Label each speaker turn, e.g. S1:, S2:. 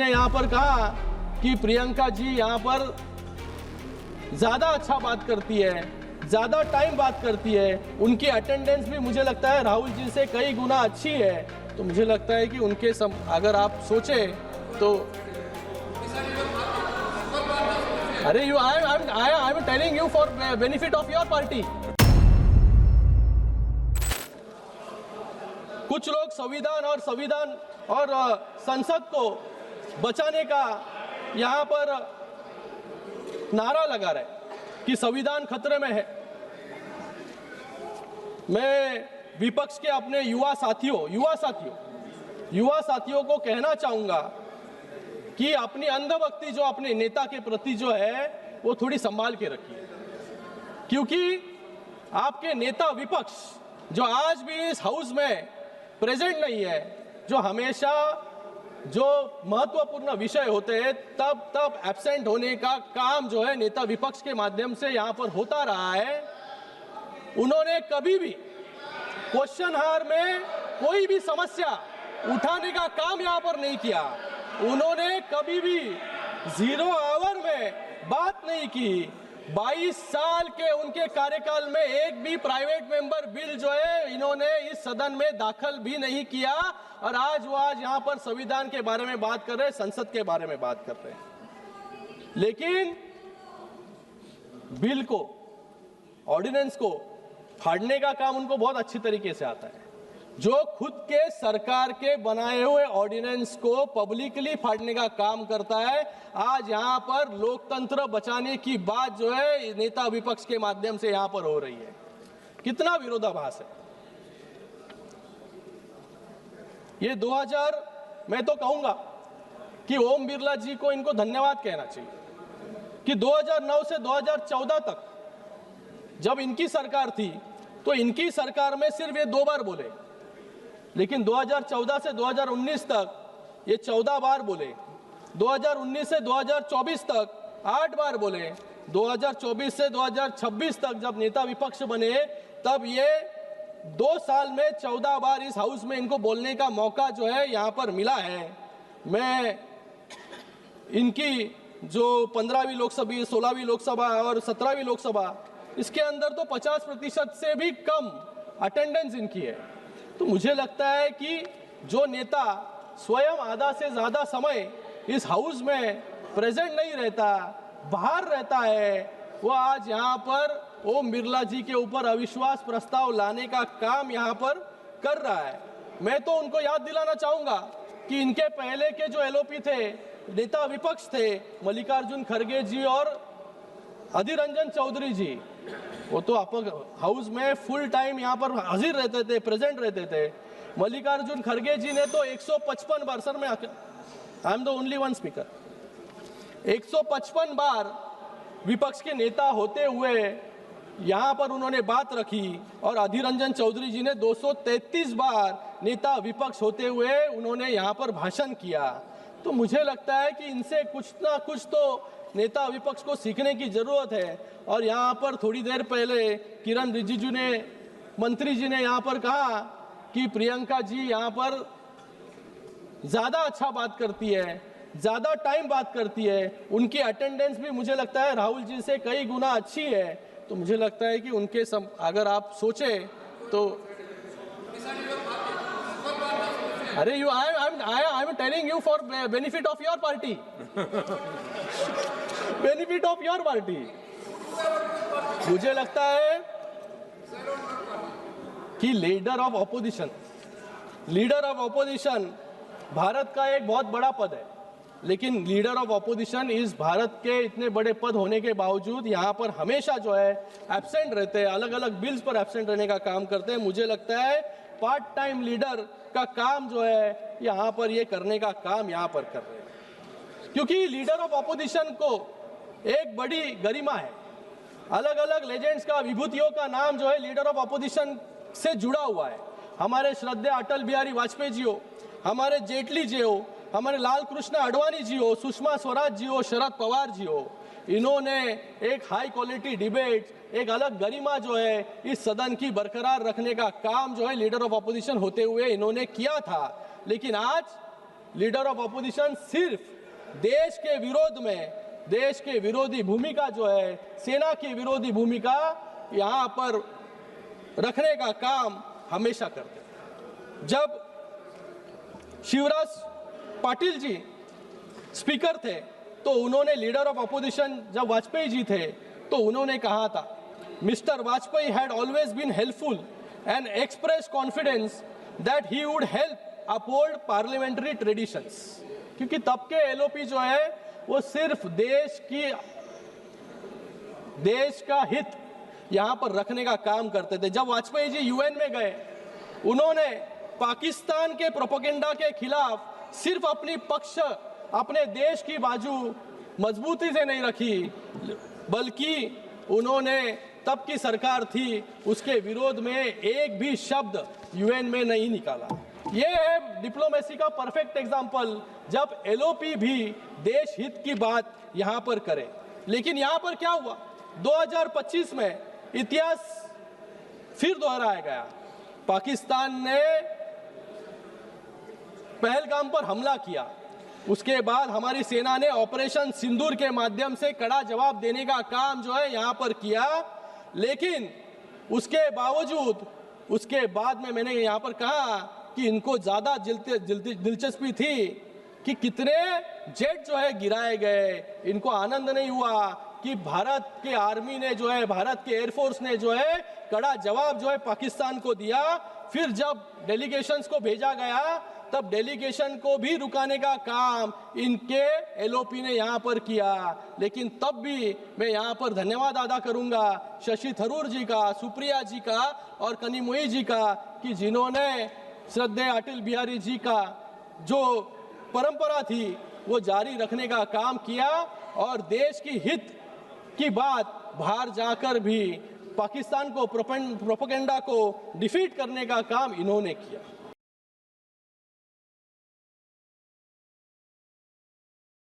S1: ने यहाँ पर कहा कि प्रियंका जी यहाँ पर ज्यादा अच्छा बात करती है, ज्यादा टाइम बात करती है, उनकी अटेंडेंस भी मुझे लगता है राहुल जी से कई गुना अच्छी है। तो मुझे लगता है कि उनके अगर आप सोचे तो अरे I am telling you for benefit of your party. कुछ लोग संविधान और संसद को बचाने का यहाँ पर नारा लगा रहे कि संविधान खतरे में है। मैं विपक्ष के अपने युवा साथियों को कहना चाहूंगा कि अपनी अंधभक्ति जो अपने नेता के प्रति जो है वो थोड़ी संभाल के रखिए, क्योंकि आपके नेता विपक्ष जो आज भी इस हाउस में प्रेजेंट नहीं है, जो हमेशा जो महत्वपूर्ण विषय होते हैं तब एब्सेंट होने का काम जो है नेता विपक्ष के माध्यम से यहाँ पर होता रहा है। उन्होंने कभी भी क्वेश्चन हार में कोई भी समस्या उठाने का काम यहाँ पर नहीं किया। उन्होंने कभी भी 0 आवर में बात नहीं की। 22 साल के उनके कार्यकाल में एक भी प्राइवेट मेंबर बिल जो है इन्होंने इस सदन में दाखिल भी नहीं किया, और आज यहाँ पर संविधान के बारे में बात कर रहे हैं, संसद के बारे में बात कर रहे हैं। लेकिन बिल को, ऑर्डिनेंस को फाड़ने का काम उनको बहुत अच्छी तरीके से आता है। जो खुद के सरकार के बनाए हुए ऑर्डिनेंस को पब्लिकली फाड़ने का काम करता है, आज यहाँ पर लोकतंत्र बचाने की बात जो है नेता विपक्ष के माध्यम से यहाँ पर हो रही है। कितना विरोधाभास है ये। 2000 मैं तो कहूंगा कि ओम बिरला जी को इनको धन्यवाद कहना चाहिए कि 2009 से 2014 तक जब इनकी सरकार थी तो इनकी सरकार में सिर्फ ये 2 बार बोले, लेकिन 2014 से 2019 तक ये 14 बार बोले। 2019 से 2024 तक 8 बार बोले। 2024 से 2026 तक जब नेता विपक्ष बने तब ये 2 साल में 14 बार इस हाउस में इनको बोलने का मौका जो है यहाँ पर मिला है। मैं इनकी जो 15वीं लोकसभा, 16वीं लोकसभा और 17वीं लोकसभा, इसके अंदर तो 50% से भी कम अटेंडेंस इनकी है। तो मुझे लगता है कि जो नेता स्वयं आधा से ज्यादा समय इस हाउस में प्रेजेंट नहीं रहता, बाहर रहता है, वो आज यहाँ पर ओम बिरला जी के ऊपर अविश्वास प्रस्ताव लाने का काम यहाँ पर कर रहा है। मैं तो उनको याद दिलाना चाहूंगा कि इनके पहले के जो एलओपी थे, नेता विपक्ष थे, मल्लिकार्जुन खड़गे जी और अधीर रंजन चौधरी जी, वो तो हाउस में फुल टाइम यहाँ पर हाजिर रहते थे, प्रेजेंट रहते थे। मल्लिकार्जुन खड़गे जी ने तो 155 बार, सर मैं I am the only one speaker, 155 बार विपक्ष के नेता होते हुए यहाँ पर उन्होंने बात रखी, और अधीर रंजन चौधरी जी ने 233 बार नेता विपक्ष होते हुए उन्होंने यहाँ पर भाषण किया। तो मुझे लगता है कि इनसे कुछ ना कुछ तो नेता विपक्ष को सीखने की जरूरत है। और यहाँ पर थोड़ी देर पहले किरण रिजिजू ने, मंत्री जी ने यहाँ पर कहा कि प्रियंका जी यहाँ पर ज्यादा अच्छा बात करती है, ज्यादा टाइम बात करती है, उनकी अटेंडेंस भी मुझे लगता है राहुल जी से कई गुना अच्छी है। तो मुझे लगता है कि उनके अगर आप सोचे तो अरे I am telling you for benefit of your party benefit of your party. मुझे लगता है कि लीडर ऑफ ऑपोजिशन भारत का एक बहुत बड़ा पद है, लेकिन लीडर ऑफ ऑपोजिशन इस भारत के इतने बड़े पद होने के बावजूद यहाँ पर हमेशा जो है एब्सेंट रहते हैं, अलग अलग बिल्स पर एब्सेंट रहने का काम करते हैं। मुझे लगता है पार्ट टाइम लीडर का काम जो है यहाँ पर ये करने का काम यहाँ पर कर रहे हैं, क्योंकि लीडर ऑफ ऑपोजिशन को एक बड़ी गरिमा है। अलग अलग लेजेंड्स का, विभूतियों का नाम जो है लीडर ऑफ ऑपोजिशन से जुड़ा हुआ है। हमारे श्रद्धेय अटल बिहारी वाजपेयी जी हो, हमारे जेटली जी हो, हमारे लाल कृष्ण आडवाणी जी हो, सुषमा स्वराज जी हो, शरद पवार जी हो, इन्होंने एक हाई क्वालिटी डिबेट, एक अलग गरिमा जो है इस सदन की बरकरार रखने का काम जो है लीडर ऑफ ऑपोजिशन होते हुए इन्होंने किया था। लेकिन आज लीडर ऑफ अपोजिशन सिर्फ देश के विरोध में, देश के विरोधी भूमिका जो है, सेना की विरोधी भूमिका यहाँ पर रखने का काम हमेशा करते हैं। जब शिवराज पाटिल जी स्पीकर थे तो उन्होंने लीडर ऑफ अपोजिशन, जब वाजपेयी जी थे तो उन्होंने कहा था, mister Vajpayee had always been helpful and express confidence that he would help uphold parliamentary traditions. क्योंकि तब के एलओपी जो है वो सिर्फ देश का हित यहां पर रखने का काम करते थे। जब वाजपेयी जी यूएन में गए, उन्होंने पाकिस्तान के प्रोपेगेंडा के खिलाफ सिर्फ अपने देश की बाजू मजबूती से नहीं रखी, बल्कि उन्होंने, तब की सरकार थी, उसके विरोध में एक भी शब्द यूएन में नहीं निकाला। ये है डिप्लोमेसी का परफेक्ट एग्जाम्पल, जब एलओपी भी देश हित की बात यहां पर करे। लेकिन यहां पर क्या हुआ, 2025 में इतिहास फिर दोहराया गया। पाकिस्तान ने पहलगाम पर हमला किया, उसके बाद हमारी सेना ने ऑपरेशन सिंदूर के माध्यम से कड़ा जवाब देने का काम जो है यहां पर किया। लेकिन उसके बावजूद, उसके बाद में मैंने यहां पर कहा कि इनको ज्यादा दिलचस्पी थी कि कितने जेट जो है गिराए गए। इनको आनंद नहीं हुआ कि भारत के आर्मी ने जो है, भारत के एयरफोर्स ने जो है कड़ा जवाब जो है पाकिस्तान को दिया। फिर जब डेलीगेशंस को भेजा गया, तब डेलीगेशन को भी रुकाने का काम इनके एलओपी ने यहां पर किया। लेकिन तब भी मैं यहां पर धन्यवाद अदा करूंगा शशि थरूर जी का, सुप्रिया जी का और कनिमोई जी का, कि जिन्होंने श्रद्धेय अटल बिहारी जी का जो परंपरा थी वो जारी रखने का काम किया और देश की हित की बात बाहर जाकर भी पाकिस्तान को प्रोपेगेंडा को डिफीट करने का काम इन्होंने किया।